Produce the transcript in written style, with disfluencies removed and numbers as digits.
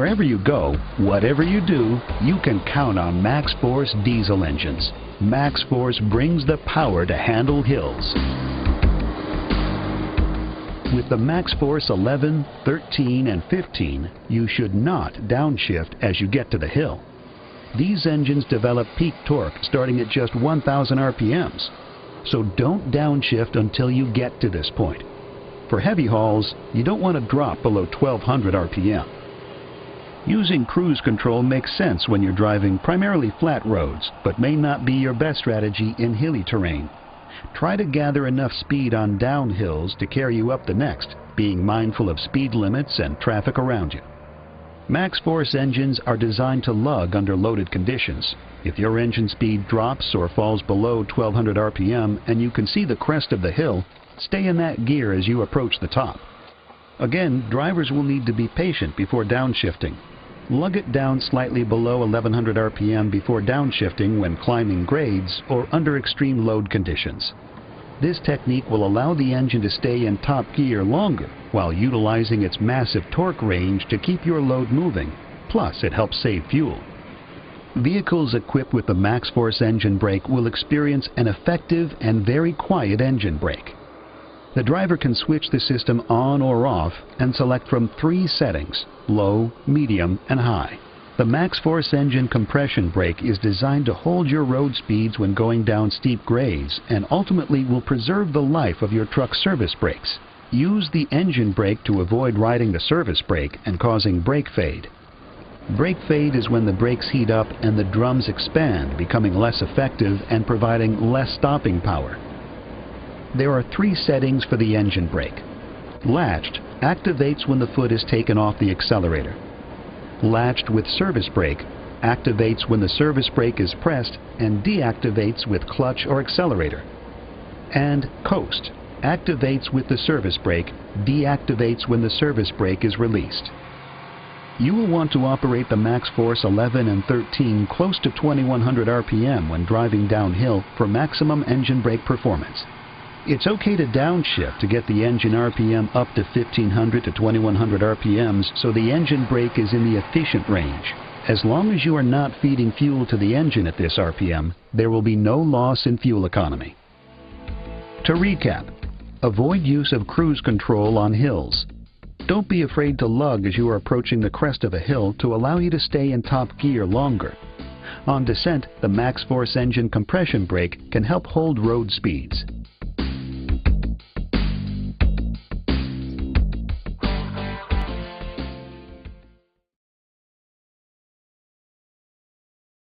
Wherever you go, whatever you do, you can count on MaxxForce diesel engines. MaxxForce brings the power to handle hills. With the MaxxForce 11, 13, and 15, you should not downshift as you get to the hill. These engines develop peak torque starting at just 1,000 RPMs. So don't downshift until you get to this point. For heavy hauls, you don't want to drop below 1,200 RPM. Using cruise control makes sense when you're driving primarily flat roads, but may not be your best strategy in hilly terrain. Try to gather enough speed on downhills to carry you up the next, being mindful of speed limits and traffic around you. MaxxForce engines are designed to lug under loaded conditions. If your engine speed drops or falls below 1,200 RPM and you can see the crest of the hill, stay in that gear as you approach the top. Again, drivers will need to be patient before downshifting. Lug it down slightly below 1,100 RPM before downshifting when climbing grades or under extreme load conditions. This technique will allow the engine to stay in top gear longer while utilizing its massive torque range to keep your load moving. Plus, it helps save fuel. Vehicles equipped with the MaxxForce engine brake will experience an effective and very quiet engine brake. The driver can switch the system on or off and select from 3 settings: low, medium, and high. The MaxxForce engine compression brake is designed to hold your road speeds when going down steep grades and ultimately will preserve the life of your truck's service brakes. Use the engine brake to avoid riding the service brake and causing brake fade. Brake fade is when the brakes heat up and the drums expand, becoming less effective and providing less stopping power. There are 3 settings for the engine brake. Latched activates when the foot is taken off the accelerator. Latched with service brake activates when the service brake is pressed and deactivates with clutch or accelerator. And coast activates with the service brake, deactivates when the service brake is released. You will want to operate the MaxxForce 11 and 13 close to 2,100 RPM when driving downhill for maximum engine brake performance. It's okay to downshift to get the engine RPM up to 1,500 to 2,100 RPMs so the engine brake is in the efficient range. As long as you are not feeding fuel to the engine at this RPM, there will be no loss in fuel economy. To recap, avoid use of cruise control on hills. Don't be afraid to lug as you are approaching the crest of a hill to allow you to stay in top gear longer. On descent, the MaxxForce engine compression brake can help hold road speeds.